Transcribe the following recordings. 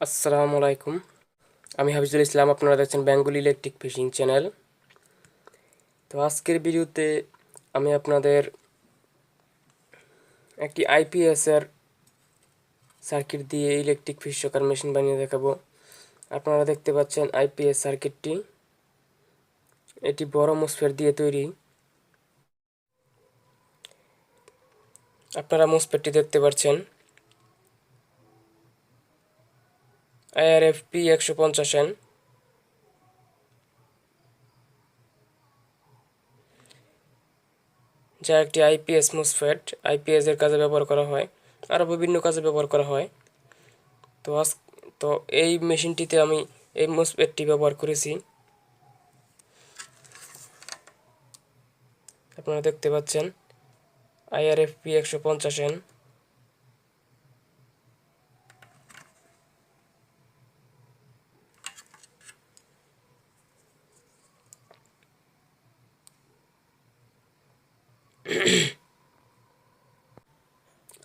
আসসালামু আলাইকুম। আমি হাফিজুল ইসলাম, আপনারা দেখছেন বেঙ্গলি ইলেকট্রিক ফিশিং চ্যানেল। তো আজকের ভিডিওতে আমি আপনাদের একটি আইপিএস এর সার্কিট দিয়ে ইলেকট্রিক ফিশ শকার মেশিন বানিয়ে দেখাবো। আপনারা দেখতে পাচ্ছেন আইপিএস সার্কিটটি, এটি বড় মসফেট দিয়ে তৈরি। আপনারা মসফেটটি দেখতে পাচ্ছেন IRFP150N, যা একটি আইপিএস মসফেট। আইপিএস এর কাজে ব্যবহার করা হয়, আরও বিভিন্ন কাজে ব্যবহার করা হয়। তো তো এই মেশিনটিতে আমি এই মসফেটটি ব্যবহার করেছি। আপনারা দেখতে পাচ্ছেন IRFP150N।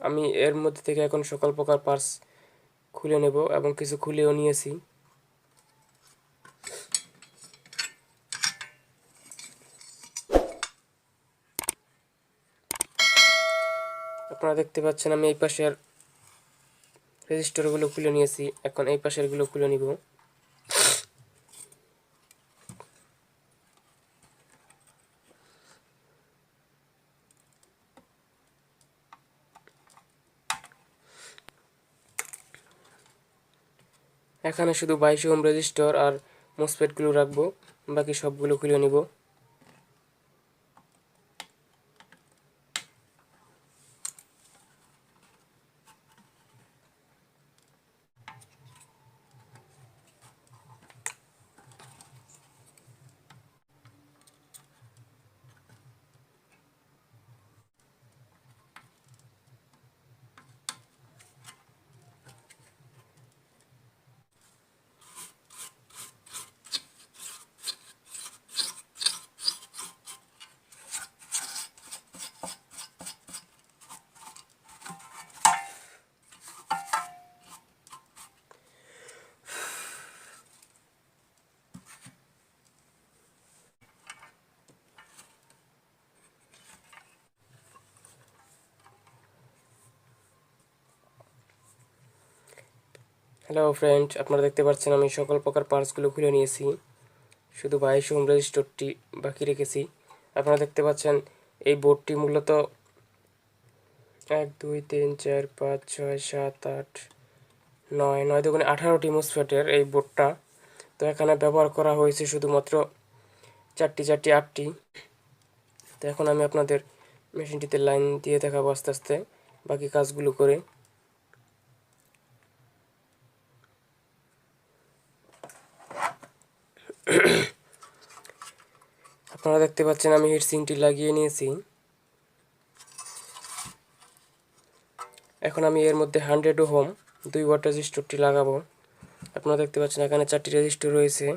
আমি এর মধ্যে থেকে এখন সকল প্রকার পার্টস খুলে নেব এবং কিছু খুলেও নিয়েছি। আপনারা দেখতে পাচ্ছেন আমি এই পাশের রেজিস্টারগুলো খুলে নিয়েছি, এখন এই পাশেরগুলো খুলে নিব। এখানে শুধু 22 ওহম রেজিস্টার আর মসফেটগুলো রাখবো, বাকি সবগুলো খুলে নিব। হ্যালো ফ্রেন্ড, আপনারা দেখতে পাচ্ছেন আমি সকল প্রকার পার্টসগুলো খুলে নিয়েছি, শুধু 22 ওহম রেজিস্টারটি বাকি রেখেছি। আপনারা দেখতে পাচ্ছেন এই বোর্ডটি মূলত 1 2 3 4 5 6 7 8 9 9 দুগুণে 18টি মসফেটের এই বোর্ডটা। তো এখানে ব্যবহার করা হয়েছে শুধুমাত্র 4টি 8টি। তো এখন আমি আপনাদের মেশিনটিতে লাইন দিয়ে দেখাবো আস্তে আস্তে বাকি কাজগুলো করে। আপনারা দেখতে পাচ্ছেন আমি হিটসিংটি লাগিয়ে নিয়েছি। এখন আমি এর মধ্যে 100 ওহম 2 ওয়াট রেজিস্টরটি লাগাবো। আপনারা দেখতে পাচ্ছেন এখানে 4টি রেজিস্টর রয়েছে।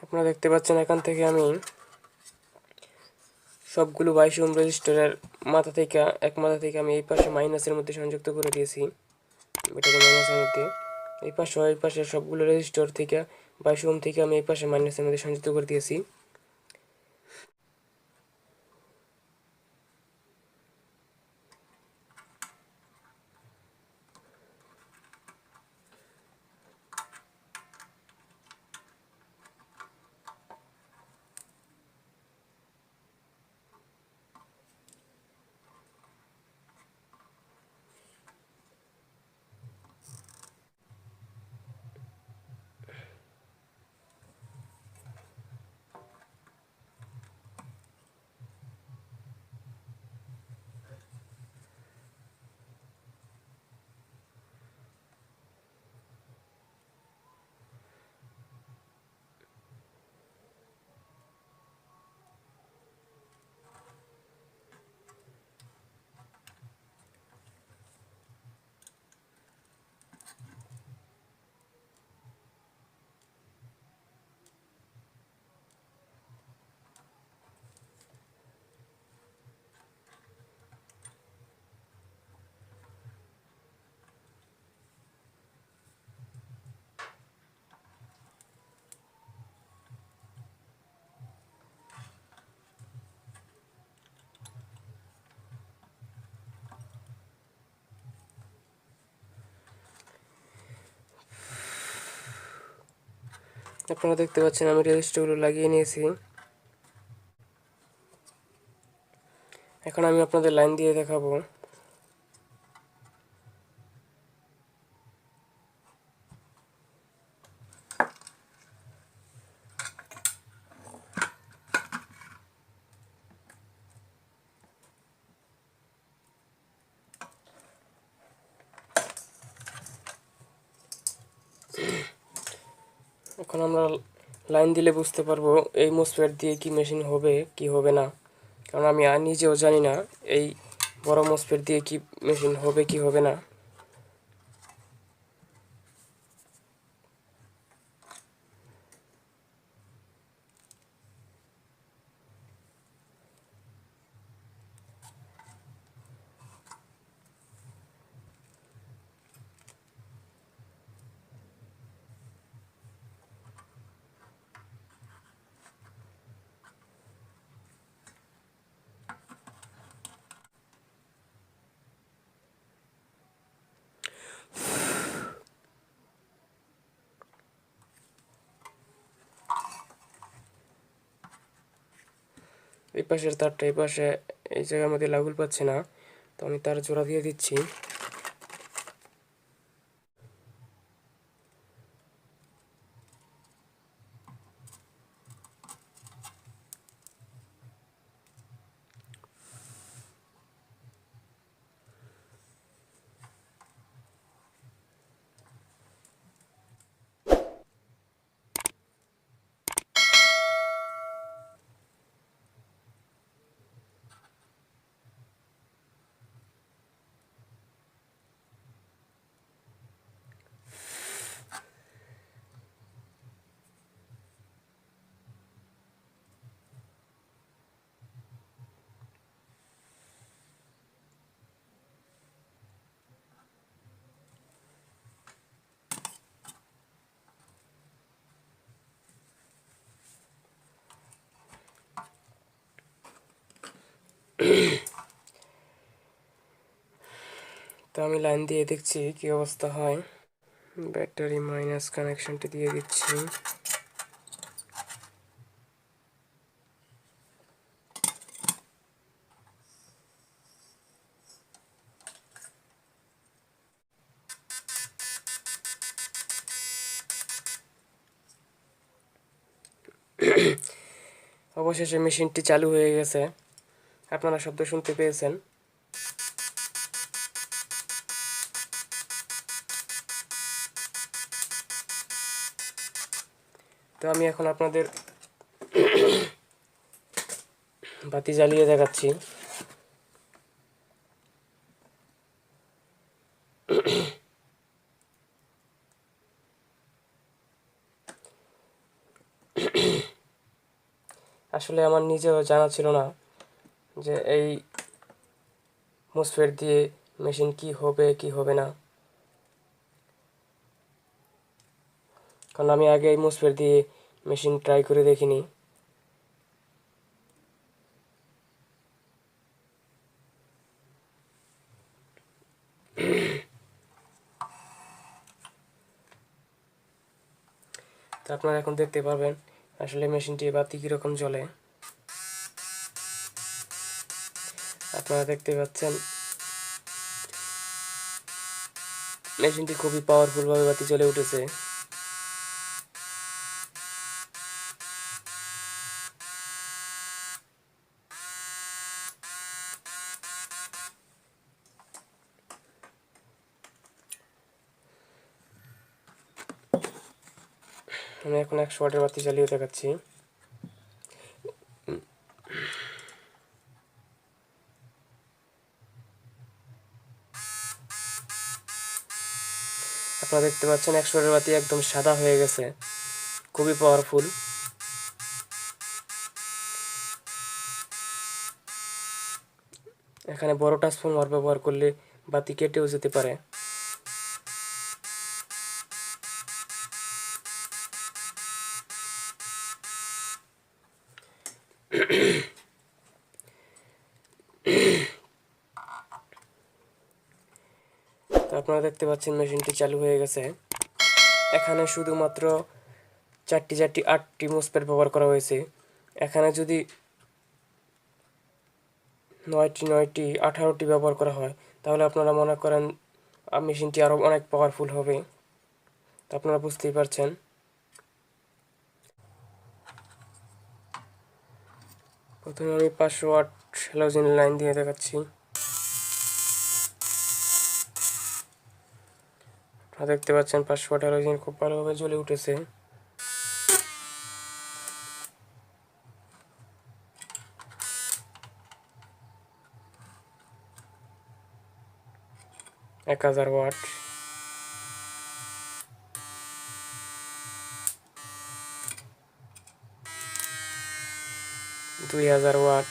আপনারা দেখতে পাচ্ছেন এখান থেকে আমি সবগুলো 22 ওহম রেজিস্টরের এক মাথা থেকে আমি এই পাশে মাইনাসের মধ্যে সংযুক্ত করে দিয়েছি। এটাকে মাইনাসের মধ্যে এই পাশে সবগুলো রেজিস্টর থেকে 22 ওহম থেকে আমি এই পাশে মাইনাসের মধ্যে সংযুক্ত করে দিয়েছি। আপনারা দেখতে পাচ্ছেন আমি রেজিস্টারগুলো লাগিয়ে নিয়েছি। এখন আমি আপনাদের লাইন দিয়ে দেখাবো। এখন আমরা লাইন দিলে বুঝতে পারবো এই মসফেট দিয়ে কি মেশিন হবে কি হবে না, কারণ আমি নিজেও জানি না এই বড় মসফেট দিয়ে কি মেশিন হবে কি হবে না। এই পাশের তারটা এই পাশে এই জায়গার মধ্যে লাগুল পাচ্ছে না, তো আমি তার জোড়া দিয়ে দিচ্ছি। তো আমি লাইন দিয়ে দেখছি কি অবস্থা হয়। ব্যাটারি মাইনাস কানেকশনটি দিয়ে দিচ্ছি। অবশেষে মেশিনটি চালু হয়ে গেছে, আপনারা শব্দ শুনতে পেয়েছেন। তো আমি এখন আপনাদের বাতি জ্বালিয়ে দেখাচ্ছি। আসলে আমার নিজেও জানা ছিল না যে এই মসফেট দিয়ে মেশিন কি হবে কি হবে না, কারণ আমি আগে এই মসফেট দিয়ে মেশিন ট্রাই করে দেখিনি। তো আপনারা এখন দেখতে পারবেন আসলে মেশিনটি বাতি কীরকম জ্বলে। আপনারা দেখতে পাচ্ছেন মেশিনটি খুবই পাওয়ারফুলভাবে বাতি জ্বলে উঠেছে। আমি এখন 100 ওয়াটের বাতি জ্বালিয়ে দেখাচ্ছি। আপনারা দেখতে পাচ্ছেন 100 ওয়াটের বাতি একদম সাদা হয়ে গেছে, খুবই পাওয়ারফুল। এখানে বড় ট্রান্সফরমার ব্যবহার করলে বাতি কেটেও যেতে পারে। তো আপনারা দেখতে পাচ্ছেন মেশিনটি চালু হয়ে গেছে। এখানে শুধুমাত্র চারটি 8টি মোসফেট ব্যবহার করা হয়েছে। এখানে যদি 9টি 18টি ব্যবহার করা হয় তাহলে আপনারা মনে করেন মেশিনটি আরও অনেক পাওয়ারফুল হবে। তো আপনারা বুঝতেই পারছেন। প্রথমে আমি 500 ওয়াট হ্যালোজেন লাইন দিয়ে দেখাচ্ছি। আপনারা দেখতে পাচ্ছেন 500 ওয়াট হ্যালোজেন খুব ভালোভাবে জ্বলে উঠেছে। এক 1000 ওয়াট, 2000 ওয়াট,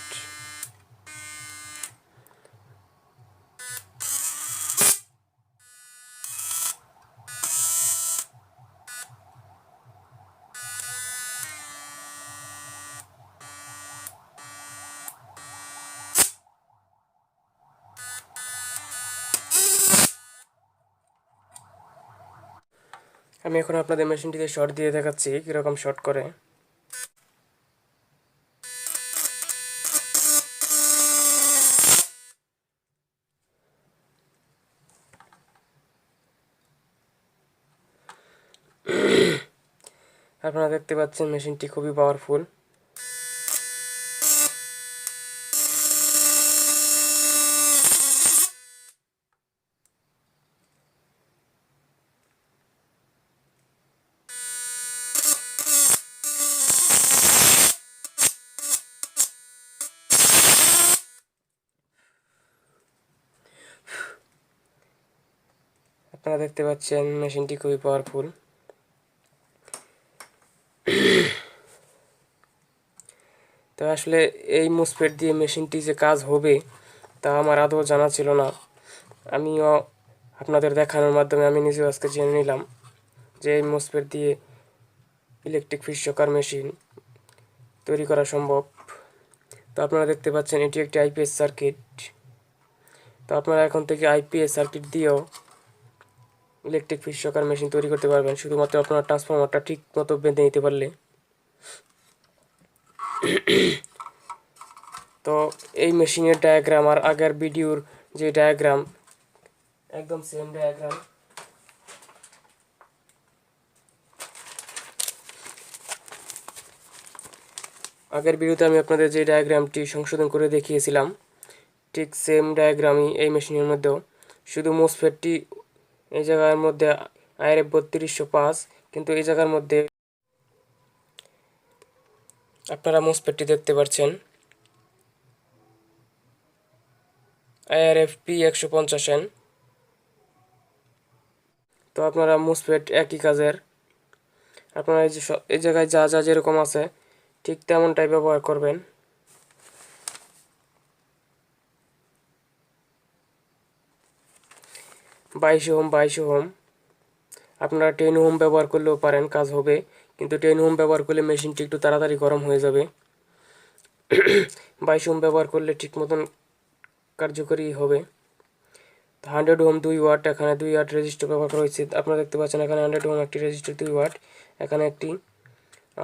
আমি এখন আপনাদের মেশিনটিতে শর্ট দিয়ে দেখাচ্ছি কীরকম শর্ট করে। আপনারা দেখতে পাচ্ছেন মেশিনটি খুবই পাওয়ারফুল। আপনারা দেখতে পাচ্ছেন মেশিনটি খুবই পাওয়ারফুল। তো আসলে এই মসফেট দিয়ে মেশিনটি যে কাজ হবে তা আমার আদৌ জানা ছিল না। আমিও আপনাদের দেখানোর মাধ্যমে আমি নিজেও আজকে জেনে নিলাম যে এই মসফেট দিয়ে ইলেকট্রিক ফিশ শকার মেশিন তৈরি করা সম্ভব। তো আপনারা দেখতে পাচ্ছেন এটি একটি আইপিএস সার্কিট। তো আপনারা এখন থেকে আইপিএস সার্কিট দিয়েও ইলেকট্রিক ফিশ শকার মেশিন তৈরি করতে পারবেন, শুধুমাত্র আপনারা ট্রান্সফরমারটা ঠিক মতো বেঁধে নিতে পারলে। তো এই মেশিনের ডায়াগ্রাম আর আগের ভিডিওর যে ডায়াগ্রাম একদম সেম ডায়াগ্রাম। আগের ভিডিওতে আমি আপনাদের যে ডায়াগ্রামটি সংশোধন করে দেখিয়েছিলাম ঠিক সেম ডায়াগ্রামই এই মেশিনের মধ্যেও, শুধু মোসফেটটি এই জায়গার মধ্যে IRF3205, কিন্তু এই জায়গার মধ্যে আপনারা মোসফেটটি দেখতে পাচ্ছেন IRFP150N। তো আপনারা মোসফেট একই কাজের, আপনারা এই জায়গায় যা যা যেরকম আছে ঠিক তেমনটাই ব্যবহার করবেন। বাইশ ওহম আপনারা 10 ওহম ব্যবহার করলেও পারেন, কাজ হবে, কিন্তু 10 ওহম ব্যবহার করলে মেশিনটি একটু তাড়াতাড়ি গরম হয়ে যাবে। 22 ওহম ব্যবহার করলে ঠিক মতন কার্যকরী হবে। 100 ওহম 2 ওয়াট, এখানে 2 ওয়াট রেজিস্টার ব্যবহার করা হয়েছে। আপনারা দেখতে পাচ্ছেন এখানে 100 ওহম একটি রেজিস্টার 2 ওয়াট, এখানে একটি,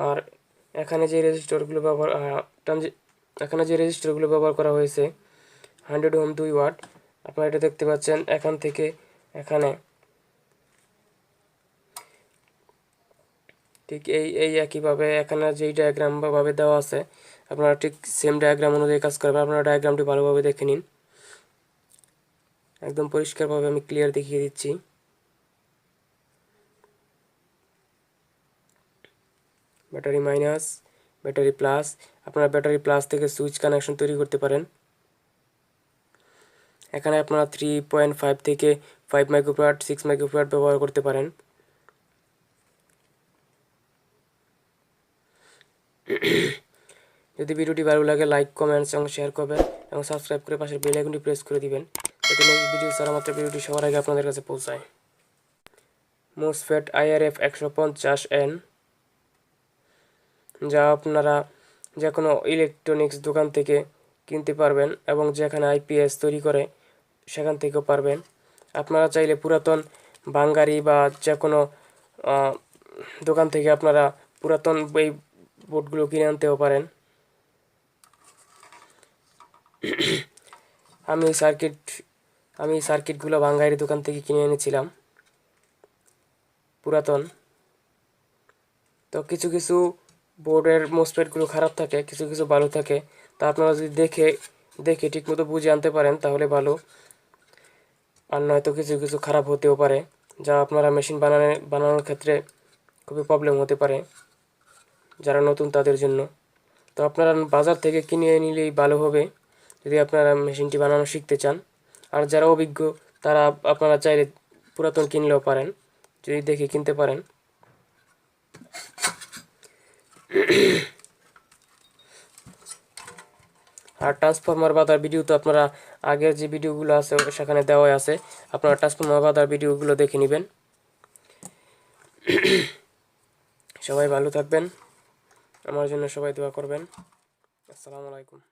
আর এখানে যে রেজিস্টারগুলো ব্যবহার করা হয়েছে 100 ওহম 2 ওয়াট। আপনারা এটা দেখতে পাচ্ছেন এখান থেকে এখানে ঠিক এই একইভাবে এখানে যেই ডায়াগ্রাম ভাবে দেওয়া আছে আপনারা ঠিক সেম ডায়াগ্রাম অনুযায়ী কাজ করবেন। আপনারা ডায়াগ্রামটি ভালোভাবে দেখে নিন, একদম পরিষ্কারভাবে আমি ক্লিয়ার দেখিয়ে দিচ্ছি। ব্যাটারি মাইনাস, ব্যাটারি প্লাস, আপনারা ব্যাটারি প্লাস থেকে সুইচ কানেকশন তৈরি করতে পারেন। এখানে আপনারা 3.5 থেকে 5 মাইক্রোফ্যারাড 6 মাইক্রোফ্যারাড ব্যবহার করতে পারেন। যদি ভিডিওটি ভালো লাগে লাইক কমেন্টস এবং শেয়ার করবেন এবং সাবস্ক্রাইব করে পাশের বেল আইকনটি প্রেস করে দিবেন যাতে নেক্সট ভিডিও ছাড়া মাত্র ভিডিওটি সবার আগে আপনাদের কাছে পৌঁছায়। মোসফেট IRF150N, যা আপনারা যে কোনো ইলেকট্রনিক্স দোকান থেকে কিনতে পারবেন এবং যেখানে IPS তৈরি করে সেখান থেকেও পারবেন। আপনারা চাইলে পুরাতন বাঙ্গারি বা যে কোনো দোকান থেকে আপনারা পুরাতন এই বোর্ডগুলো কিনে আনতেও পারেন। আমি সার্কিটগুলো বাঙ্গাইয়ের দোকান থেকে কিনে এনেছিলাম পুরাতন। তো কিছু কিছু বোর্ডের মোসফেটগুলো খারাপ থাকে, কিছু কিছু ভালো থাকে। তা আপনারা যদি দেখে ঠিকমতো বুঝে আনতে পারেন তাহলে ভালো, আর নয়তো কিছু কিছু খারাপ হতেও পারে, যা আপনারা মেশিন বানানোর ক্ষেত্রে খুবই প্রবলেম হতে পারে যারা নতুন তাদের জন্য। তো আপনারা বাজার থেকে কিনে নিলেই ভালো হবে যদি আপনারা মেশিনটি বানানো শিখতে চান। আর যারা অভিজ্ঞ তারা আপনারা চাইলে পুরাতন কিনলেও পারেন, যদি দেখে কিনতে পারেন। আর ট্রান্সফরমার বাঁধার ভিডিও তো আপনারা আগের যে ভিডিওগুলো আছে সেখানে দেওয়াই আছে, আপনারা ট্রান্সফরমার বাঁধার ভিডিওগুলো দেখে নেবেন। সবাই ভালো থাকবেন, আমার জন্য সবাই দোয়া করবেন। আসসালামু আলাইকুম।